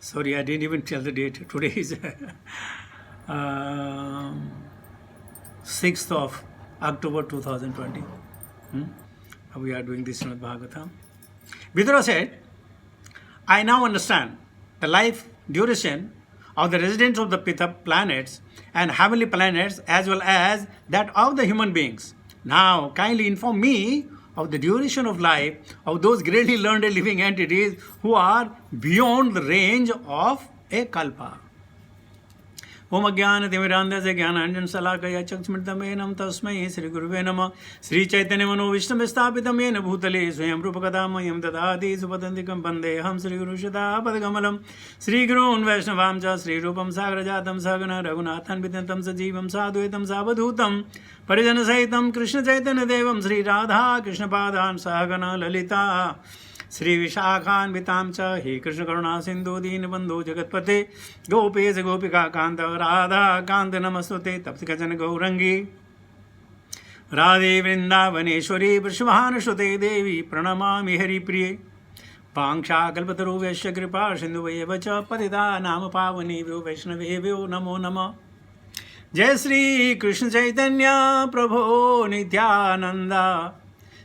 Sorry, I didn't even tell the date. Today is 6th of October 2020. We are doing this Srimad Bhagavatam. Vidura said, I now understand the life duration of the residents of the Pitha planets and heavenly planets as well as that of the human beings. Now, kindly inform me of the duration of life of those greatly learned living entities who are beyond the range of a kalpa. ओम अज्ञान तिमिरांधस्य ज्ञानांजन शलाकया चक्षुस्मिलितं तस्मै श्री गुरुवे नमः श्री चैतन्य मनो विष्णु स्थापितं येन भूतले स्वयं रूपकदा मह्यं ददाति सुपतन्तिकं वन्देऽहं श्रीगुरुशदापदकमलं श्रीगुरून् वैष्णवां च श्रीरूपं सागरजातं सहगण रघुनाथान्वितं सजीवं साद्वैतं सावधूतं परिजनसहितं कृष्णचैतन्यदेवं श्रीराधा कृष्णपादान् सहगण ललिता श्री विशाखान्वितां च हे कृष्ण करुणा सिंधु दीनबंधु जगत्पते गोपेश गोपिका कांत राधा कांत नमस्तुते तप्त कचन गौरंगी राधे वृंदावनेश्वरी वृषभानुसुते देवी प्रणमामि हरिप्रिये पांक्षाकल्पतरुभ्यश्च कृपा सिन्धुभ्येव च पतितानां पावनेभ्यो वैष्णवेभ्यो नमो नमः। जय श्री कृष्ण चैतन्य प्रभो नित्यानंद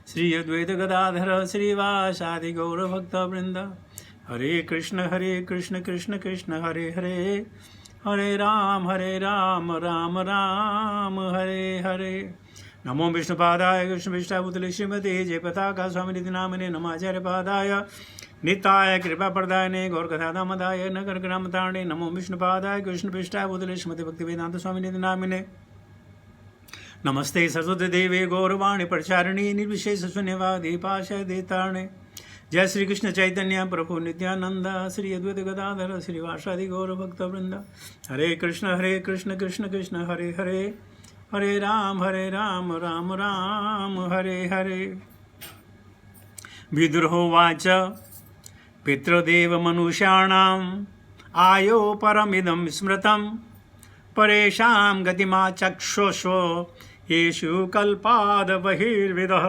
श्री अद्वैत गदाधर श्रीवासादि गौर भक्त वृंद हरे कृष्ण कृष्ण कृष्ण हरे हरे हरे राम राम राम हरे हरे। नमो विष्णुपादाय कृष्ण विष्टाभूतले श्रीमते जय पताका स्वामी नामने नमाचार्य पादाय निताय कृपा प्रदायने गौरकथादामदाय नगर ग्रामतारणे नमो विष्णुपादाय कृष्ण विष्टाभूतले श्रीमते भक्ति वेदांत स्वामी नामिने नमस्ते सरस्वती देवे गौरवाणी प्रचारिणी निर्विशेष शून्यवादी पाशय देतारणे। जय श्री कृष्ण चैतन्य प्रभु नित्यानंद श्री अद्वैत गदाधर श्रीवासादि गौर भक्त वृंद हरे कृष्ण कृष्ण कृष्ण हरे हरे हरे राम राम राम हरे हरे। विदुरोवाच पितृदेव मनुष्याणाम् आयो परमिदं स्मृतं परेषां गतिमा चक्षुषो येषु कल्पाद बहिर्विदः।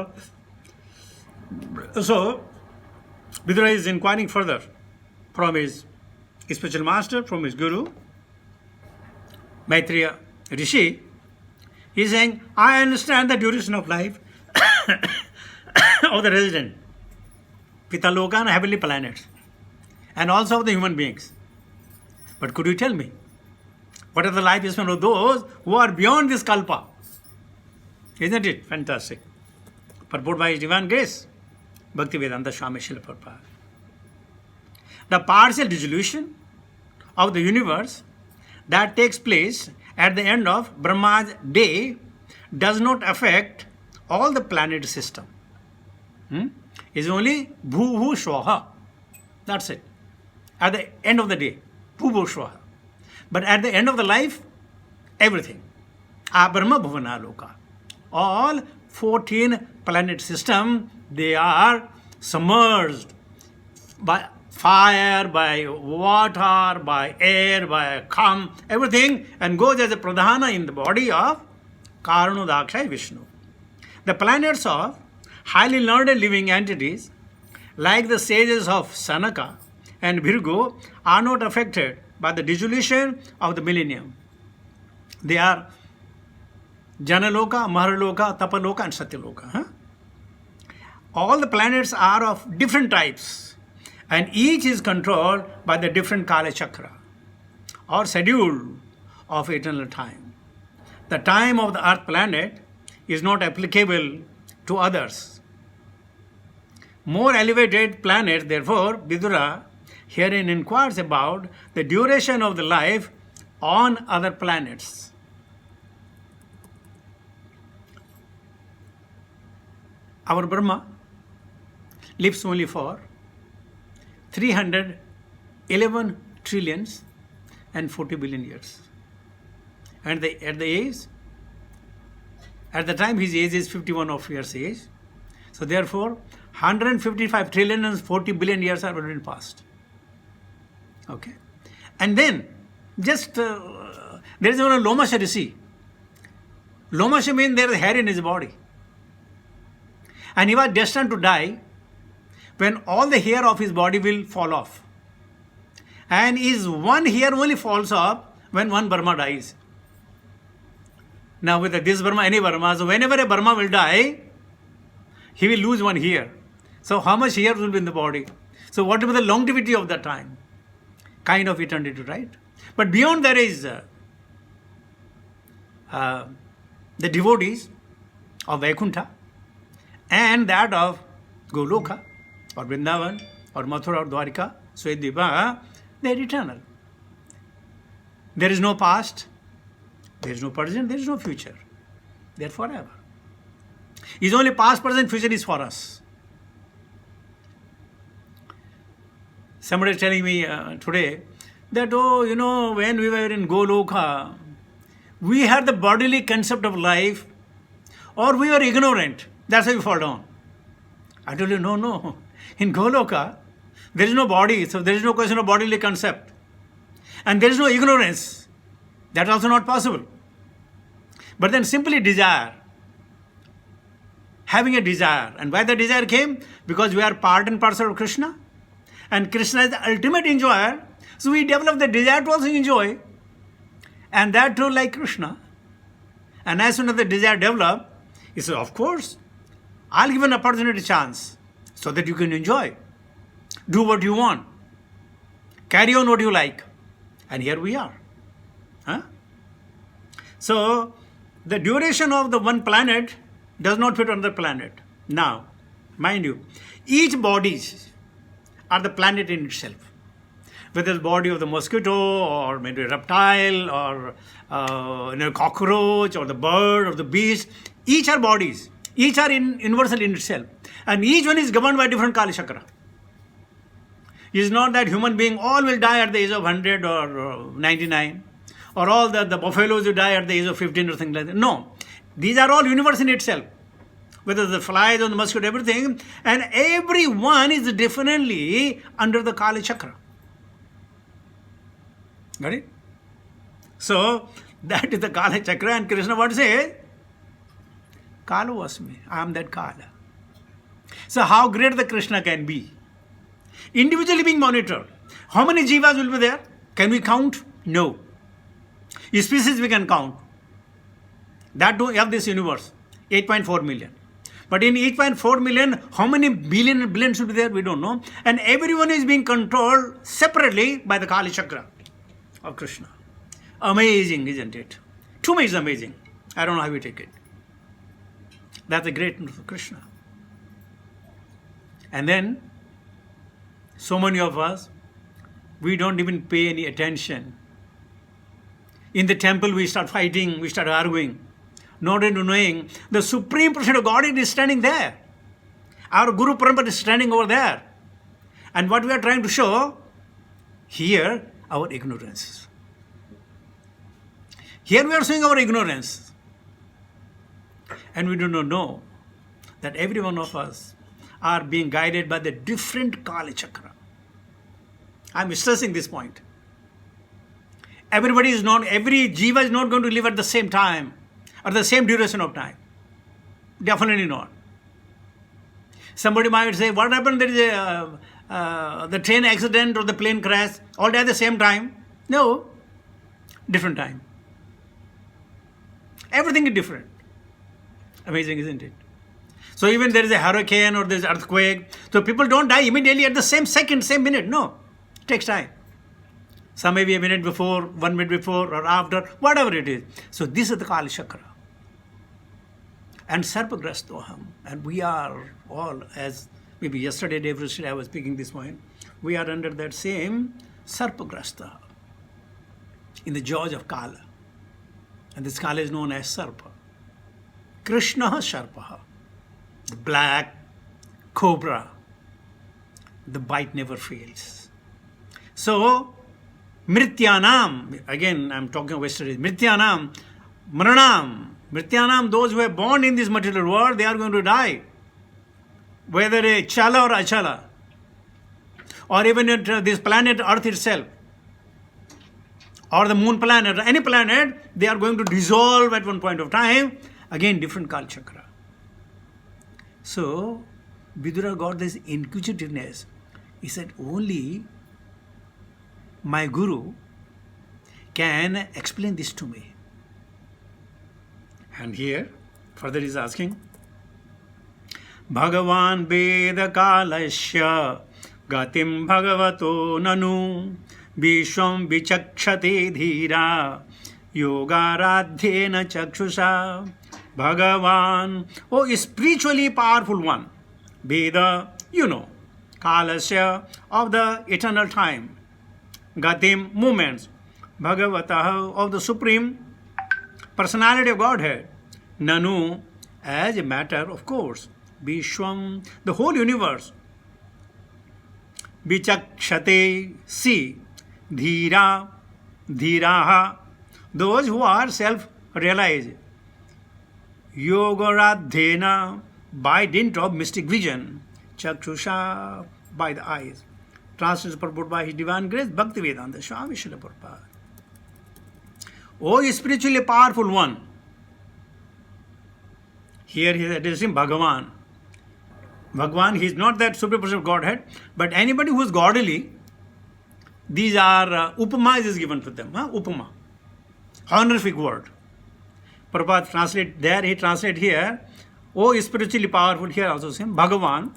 So, Vidura is inquiring further from his spiritual master, from his guru, Maitreya Rishi. He is saying, I understand the duration of life of the resident, Pitaloka and heavenly planets, and also of the human beings. But could you tell me, what are the life span of those who are beyond this kalpa? Isn't it fantastic? Purport by His Divine Grace, Bhaktivedanta Swami Srila Prabhupada. The partial dissolution of the universe that takes place at the end of Brahma's day does not affect all the planet system. It's only bhu swaha. That's it. At the end of the day, bhu swaha. But at the end of the life, everything. Abrahma bhavana loka. All 14 planet system, they are submerged by fire, by water, by air, by kham, everything, and goes as a pradhana in the body of Karanodakshai Vishnu. The planets of highly learned living entities, like the sages of Sanaka and Bhrigu, are not affected by the dissolution of the millennium. They are Janaloka, Maharaloka, Tapaloka and Satyaloka. All the planets are of different types and each is controlled by the different Kala Chakra or schedule of eternal time. The time of the earth planet is not applicable to others. More elevated planets, therefore, Vidura herein inquires about the duration of the life on other planets. Our Brahma lives only for 311 trillions and 40 billion years. And at the time his age is 51 of years age. So therefore, 155 trillion and 40 billion years are already past. Okay. And then, there is one Lomasha Rishi. Lomasha means there is hair in his body. And he was destined to die when all the hair of his body will fall off. And is one here only falls off when one Brahma dies. Now with this Brahma, any Brahma, so whenever a Brahma will die, he will lose one here. So how much here will be in the body? So what will be the longevity of that time? Kind of eternity, right? But beyond there is the devotees of Vaikuntha and that of Goloka or Vrindavan or Mathura or Dwarika, Swedvipa, they are eternal. There is no past, there is no present, there is no future. They are forever. Is only past, present, future is for us. Somebody is telling me today that, when we were in Goloka, we had the bodily concept of life, or we were ignorant. That's why we fall down. I told you, no. In Goloka, there is no body, so there is no question of bodily concept. And there is no ignorance. That's also not possible. But then simply desire. Having a desire. And why the desire came? Because we are part and parcel of Krishna. And Krishna is the ultimate enjoyer. So we develop the desire to also enjoy. And that too like Krishna. And as soon as the desire develops, he says, of course, I'll give an opportunity chance so that you can enjoy. Do what you want. Carry on what you like. And here we are. Huh? So, the duration of the one planet does not fit on the planet. Now, mind you, each bodies are the planet in itself. Whether the body of the mosquito or maybe a reptile or a cockroach or the bird or the beast, each are bodies. Each are universal in itself. And each one is governed by different Kali Chakra. It is not that human being all will die at the age of 100 or 99, or all the buffaloes will die at the age of 15 or something like that. No. These are all universe in itself. Whether the flies or the mosquito, everything. And every one is differently under the Kali Chakra. Got it? So, that is the Kala Chakra. And Krishna what says? Kala was me. I am that Kala. So, how great the Krishna can be? Individually being monitored. How many jivas will be there? Can we count? No. Species we can count. That do have this universe. 8.4 million. But in 8.4 million, how many billion and billion should be there? We don't know. And everyone is being controlled separately by the Kali Chakra of Krishna. Amazing, isn't it? To me, it's amazing. I don't know how you take it. That's the greatness of Krishna. And then, so many of us, we don't even pay any attention. In the temple, we start fighting, we start arguing, not into knowing the Supreme Person of Godhead is standing there. Our Guru Parampara is standing over there. And what we are trying to show, here, our ignorance. Here we are showing our ignorance. And we do not know that every one of us are being guided by the different Kali Chakra. I am stressing this point. Every jiva is not going to live at the same time or the same duration of time. Definitely not. Somebody might say, what happened? There is the train accident or the plane crash all at the same time. No, different time. Everything is different. Amazing, isn't it? So even there is a hurricane or there is earthquake, so people don't die immediately at the same second, same minute. No, it takes time. Some maybe a minute before, 1 minute before or after, whatever it is. So this is the Kali Chakra. And Sarpagrastoham. And we are all, as maybe yesterday, day before yesterday, I was speaking this point, we are under that same Sarpagrasta in the jaws of Kala. And this Kala is known as Sarpa. Krishna Sharpaha. The black cobra. The bite never fails. So, Mrityanam, again I'm talking of yesterday, Mrityanam, Mranam, Mrityanam, those who are born in this material world, they are going to die. Whether a Chala or Achala, or even at this planet Earth itself, or the moon planet, or any planet, they are going to dissolve at one point of time. Again, different Kali Chakra. So, Vidura got this inquisitiveness. He said, only my Guru can explain this to me. And here, further is asking, Bhagavan Veda Kalasya Gatim Bhagavato Nanu Vishwam Vichakshate Dhira Yogaradhyena Chakshusha. Bhagavan, oh spiritually powerful one, Veda, Kalasya, of the eternal time, Gatim, movements, Bhagavata, of the Supreme Personality of Godhead, Nanu, as a matter of course, Vishwam, the whole universe, Vichakshate, see, Dhira, Dhiraha, those who are self-realized, Yogaradhyena, by dint of mystic vision, Chakshusha, by the eyes. Translated purport by His Divine Grace, Bhaktivedanta Swami Srila Prabhupada. O spiritually powerful one. Here he is addressing Bhagavan. Bhagavan, he is not that supreme person of Godhead, but anybody who is godly, these are upama is given to them. Upama. Honorific word. Prabhupada translate there, he translate here, O spiritually powerful, here also same, Bhagavan.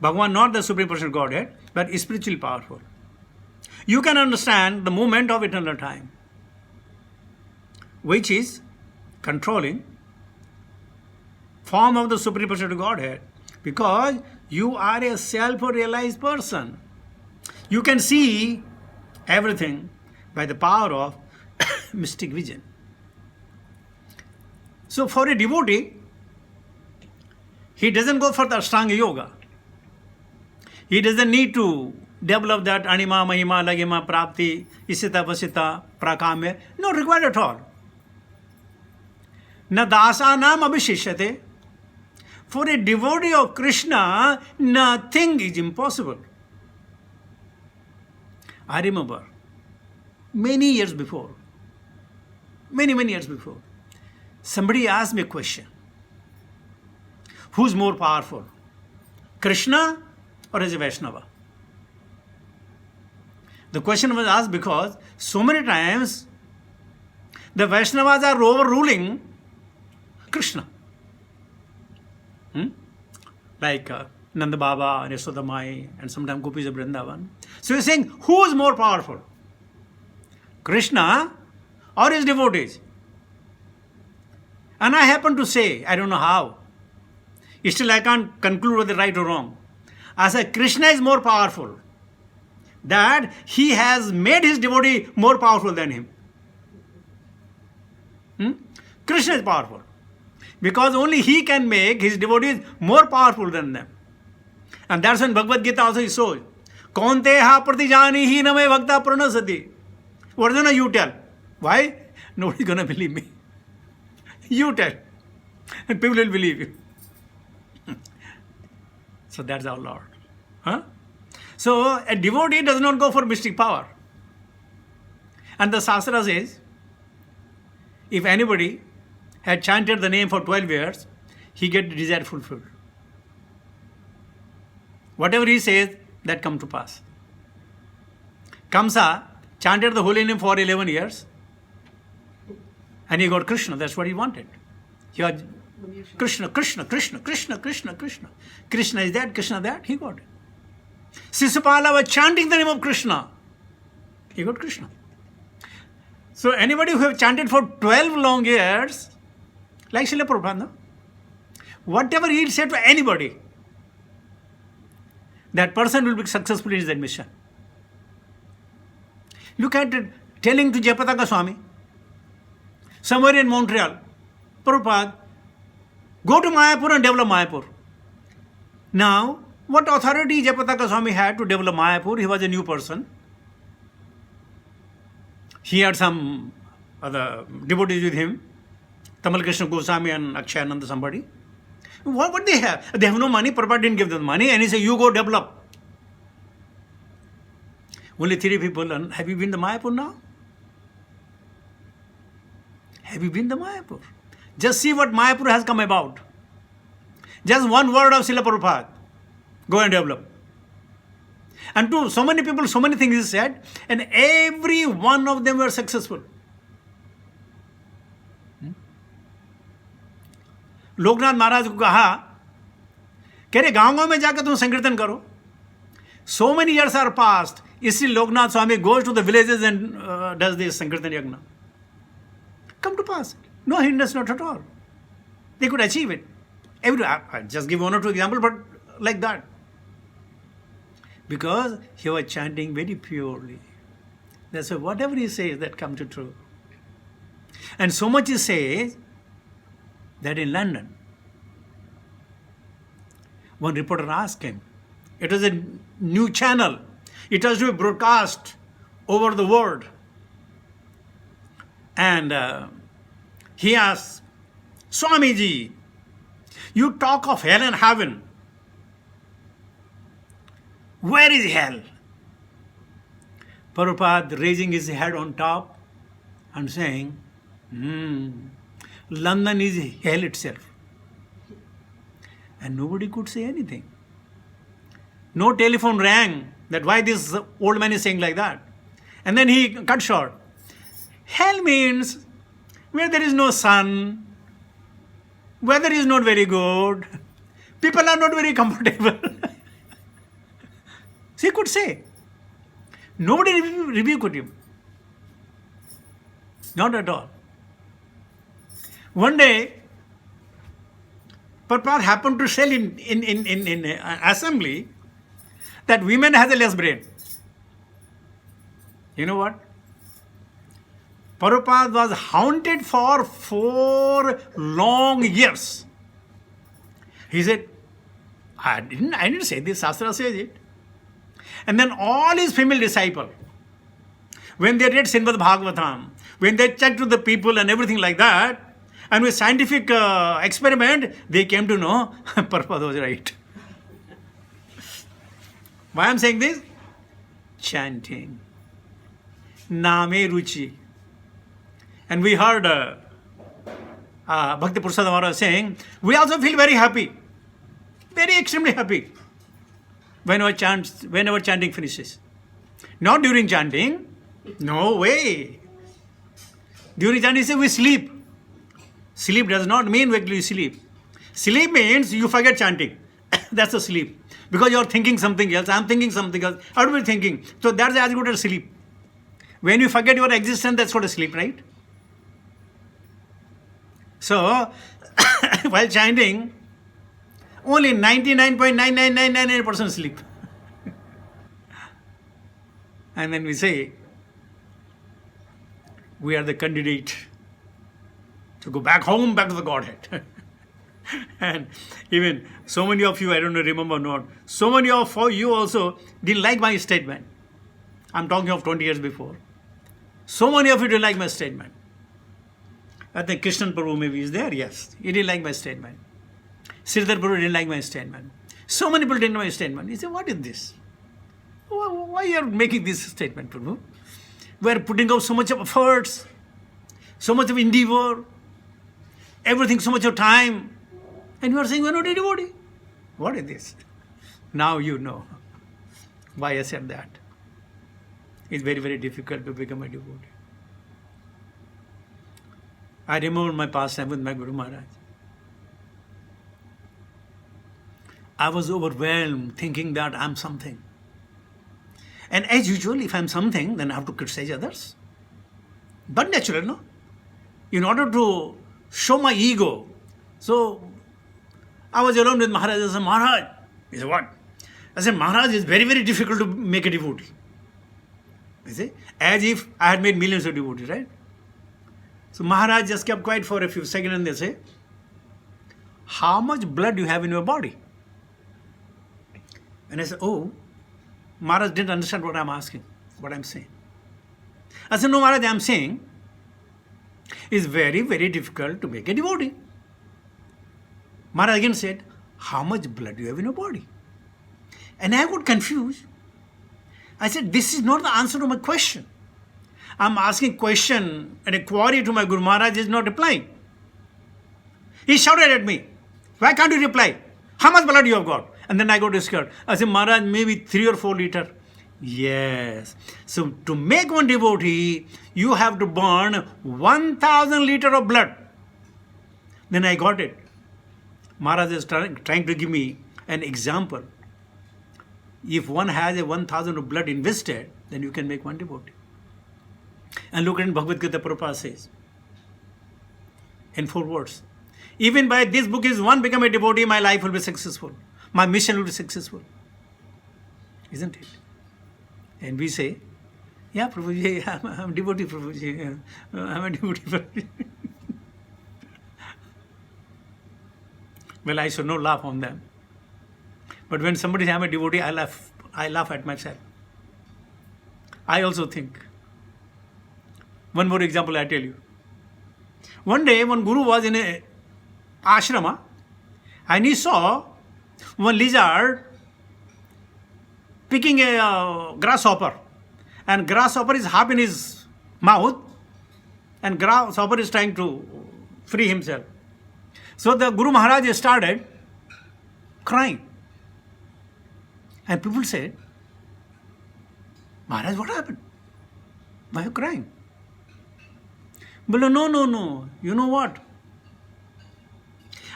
Bhagavan not the supreme person of Godhead, but spiritually powerful. You can understand the movement of eternal time, which is controlling form of the supreme person of Godhead, because you are a self-realized person. You can see everything by the power of mystic vision. So for a devotee, he doesn't go for the Ashtanga Yoga. He doesn't need to develop that Anima, Mahima, Lagima, Prapti, Isita, Vasita, Prakame. No required at all. Na dasanam abhishishyate. For a devotee of Krishna, nothing is impossible. I remember many years before, many years before, somebody asked me a question. Who's more powerful, Krishna or as a Vaishnava? The question was asked because so many times the Vaishnavas are overruling Krishna. Like Nanda Baba and Yashoda Mai and sometimes Gopis of Vrindavan. So you're saying, who is more powerful? Krishna or his devotees? And I happen to say, I don't know how. Still I can't conclude whether right or wrong. I say Krishna is more powerful. That he has made his devotee more powerful than him. Krishna is powerful. Because only he can make his devotees more powerful than them. And that's when Bhagavad Gita also shows. Kaunteha pratijani hi name bhakta pranasati. Arjuna, you tell. Why? Nobody's going to believe me. You tell. And people will believe you. So that's our Lord. So a devotee does not go for mystic power. And the Shastra says, if anybody had chanted the name for 12 years, he gets the desire fulfilled. Whatever he says, that come to pass. Kamsa chanted the holy name for 11 years and he got Krishna. That's what he wanted. He had Krishna, Krishna, Krishna, Krishna, Krishna, Krishna. Krishna is that, Krishna that, he got it. Sisupala was chanting the name of Krishna. He got Krishna. So anybody who have chanted for 12 long years, like Srila Prabhupada, whatever he'll say to anybody, that person will be successful in his admission. Look at it, telling to Jayapataka Swami, somewhere in Montreal, Prabhupada, go to Mayapur and develop Mayapur. Now, what authority Jayapataka Swami had to develop Mayapur? He was a new person. He had some other devotees with him, Tamal Krishna Goswami and Akshayananda somebody. What they have? They have no money. Prabhupada didn't give them money. And he said, you go develop. Only 3 people. And have you been to Mayapur now? Have you been to Mayapur? Just see what Mayapur has come about. Just one word of Srila Prabhupada. Go and develop. And to so many people, so many things he said, and every one of them were successful. Loknath महाराज को कहा कह रहे गांव गांव में जाकर तुम संकीर्तन करो. So many years are passed. Still Loknath Swami goes to the villages and does this Sankirtan Yagna. Come to pass. No hindrance, not at all. They could achieve it. I just give one or two examples, but like that. Because he was chanting very purely. That's why whatever he says, that comes to true. And so much he says that in London, one reporter asked him, it was a new channel. It has to be broadcast over the world. And he asked, Swamiji, you talk of hell and heaven. Where is hell? Prabhupada raising his head on top and saying, London is hell itself. And nobody could say anything. No telephone rang that why this old man is saying like that. And then he cut short. Hell means where there is no sun, weather is not very good, people are not very comfortable. So he could say. Nobody rebuked him. Not at all. One day, Prabhupada happened to tell in assembly that women has a less brain. You know what? Prabhupada was haunted for 4 long years. He said, I didn't say this, Shastra says it. And then all his female disciples, when they read Srimad Bhagavatam, when they checked with the people and everything like that, and with scientific experiment, they came to know Prabhupada was right. Why I am saying this? Chanting. Name Ruchi. And we heard Bhakti Prasad Maharaj saying, we also feel very happy. Very extremely happy. Whenever chanting finishes. Not during chanting. No way. During chanting, say we sleep. Sleep does not mean actually sleep. Sleep means you forget chanting. That's a sleep. Because you are thinking something else. I am thinking something else. What are we thinking? So that's as good as sleep. When you forget your existence, that's called a sleep, right? So, while chanting, only 99.9999% sleep. And then we say, we are the candidate to go back home, back to the Godhead. And even so many of you, I don't know, remember or not, so many of you also didn't like my statement. I'm talking of 20 years before. So many of you didn't like my statement. I think Krishnan Prabhu maybe is there, yes. He didn't like my statement. Sridhar Prabhu didn't like my statement. So many people didn't like my statement. He said, what is this? Why you are making this statement, Prabhu? We are putting out so much of efforts, so much of endeavor, everything, so much of time. And you are saying we are not a devotee. What is this? Now you know why I said that. It's very, very difficult to become a devotee. I remember my past time with my Guru Maharaj. I was overwhelmed thinking that I'm something. And as usual, if I'm something, then I have to criticize others. But natural, no? In order to show my ego. So, I was alone with Maharaj. I said, Maharaj. He said, what? I said, Maharaj, is very, very difficult to make a devotee. You see? As if I had made millions of devotees, right? So Maharaj just kept quiet for a few seconds and they say, how much blood do you have in your body? And I said, oh, Maharaj didn't understand what I'm asking, what I'm saying. I said, no, Maharaj, I'm saying it's very, very difficult to make a devotee. Maharaj again said, how much blood do you have in your body? And I got confused. I said, this is not the answer to my question. I'm asking a question and a query to my Guru Maharaj is not replying. He shouted at me, why can't you reply? How much blood you have got? And then I got scared. I said, Maharaj, maybe 3 or 4 liters. Yes. So to make one devotee, you have to burn 1,000 liters of blood. Then I got it. Maharaj is trying to give me an example. If one has a 1,000 of blood invested, then you can make one devotee. And look at Bhagavad Gita, Prabhupada says, in 4 words, even by this book is one become a devotee, my life will be successful. My mission will be successful. Isn't it? And we say, yeah, Prabhuji, I'm a devotee, Prabhuji. I'm a devotee, Prabhuji. Well, I should not laugh on them. But when somebody says I'm a devotee, I laugh at myself. I also think. One more example I tell you. One day, one guru was in a ashrama and he saw one lizard picking a grasshopper, and grasshopper is half in his mouth and grasshopper is trying to free himself. So the Guru Maharaj started crying, and people said, Maharaj, what happened? Why are you crying? But no, you know what?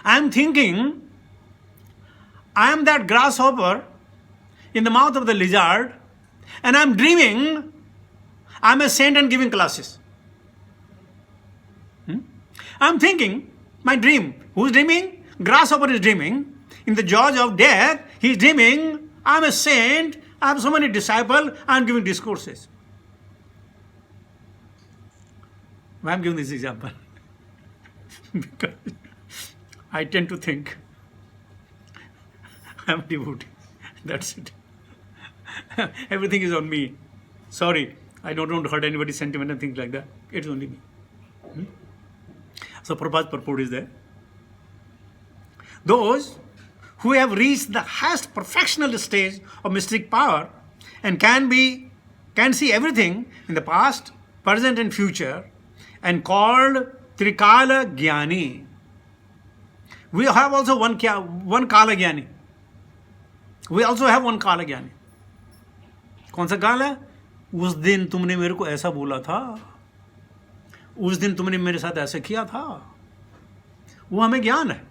I am thinking I am that grasshopper in the mouth of the lizard, and I am dreaming I am a saint and giving classes. I am thinking my dream. Who's dreaming? Grasshopper is dreaming. In the jaws of death, he is dreaming I am a saint, I have so many disciples, I am giving discourses. Why I am giving this example? Because I tend to think I am a devotee. That's it. Everything is on me. Sorry, I don't want to hurt anybody's sentiment and things like that. It's only me. So Prabhupada's purport is there. Those who have reached the highest perfectional stage of mystic power and can see everything in the past, present and future, and called Trikala Jnani. We have also one Kala Jnani. We also have one Kala Jnani. कौन सा काल है? उस दिन तुमने मेरे को ऐसा बोला था, उस दिन तुमने मेरे साथ ऐसा किया था. वो हमें ज्ञान है.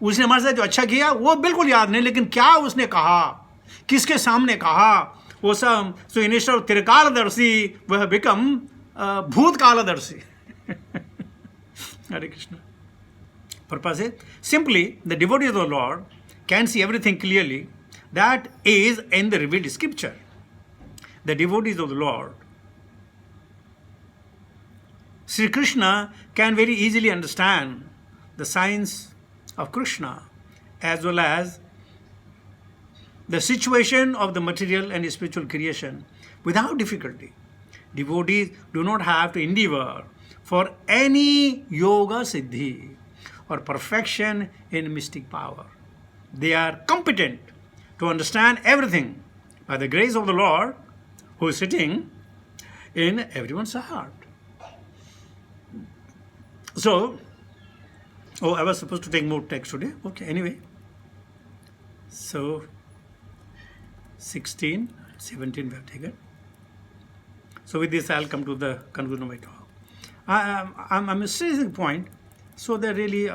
उसने हमारे साथ जो अच्छा किया वो बिल्कुल याद नहीं, लेकिन क्या उसने कहा, किसके सामने कहा, वो सब. सो इंस्टेड ऑफ त्रिकालदर्शी वी हैव बिकम भूतकालदर्शी. Hare Krishna. Prabhupada says, simply the devotee of the Lord can see everything clearly that is in the revealed scripture. The devotees of the Lord, Sri Krishna, can very easily understand the science of Krishna as well as the situation of the material and spiritual creation without difficulty. Devotees do not have to endeavor for any yoga siddhi or perfection in mystic power. They are competent to understand everything by the grace of the Lord who is sitting in everyone's heart. So, I was supposed to take more text today. Okay, anyway. So, 16, 17 we have taken. So, with this, I'll come to the conclusion of my talk. I'm stressing the point so that really,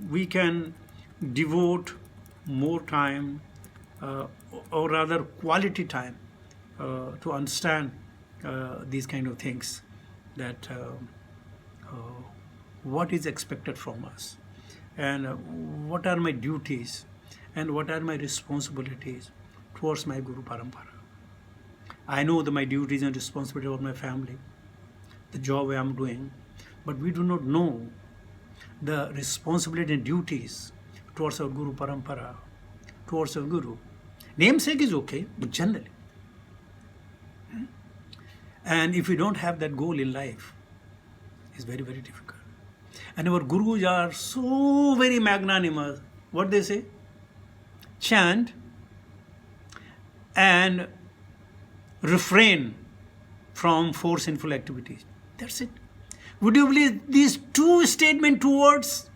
we can devote more time, or rather quality time, to understand these kind of things, that what is expected from us, and what are my duties, and what are my responsibilities towards my Guru Parampara. I know that my duties and responsibility about my family, the job I am doing, but we do not know the responsibility and duties towards our Guru Parampara, towards our Guru. Namesake is okay, but generally. And if we don't have that goal in life, it's very, very difficult. And our Gurus are so very magnanimous. What they say? Chant and refrain from 4 sinful activities. That's it. Would you believe these 2 statements, 2 words?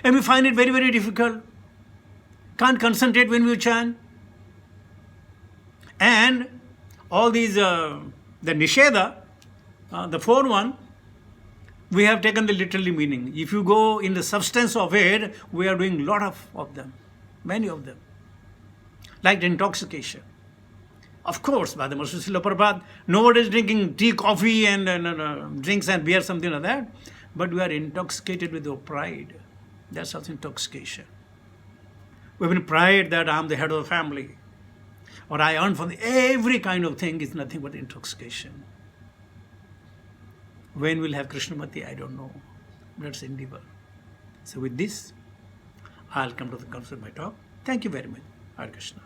And we find it very, very difficult. Can't concentrate when we chant. And all these, the Nisheda, the fourth one, we have taken the literally meaning. If you go in the substance of it, we are doing a lot of them, many of them. Like the intoxication. Of course, by the Master Srila Prabhupada, nobody is drinking tea, coffee, and drinks and beer, something like that. But we are intoxicated with our pride. That's also intoxication. We have been pride that I am the head of the family, or I earn from every kind of thing is nothing but intoxication. When we'll have Krishnamati, I don't know. Let's endeavor. So with this, I'll come to the conclusion of my talk. Thank you very much. Hare Krishna.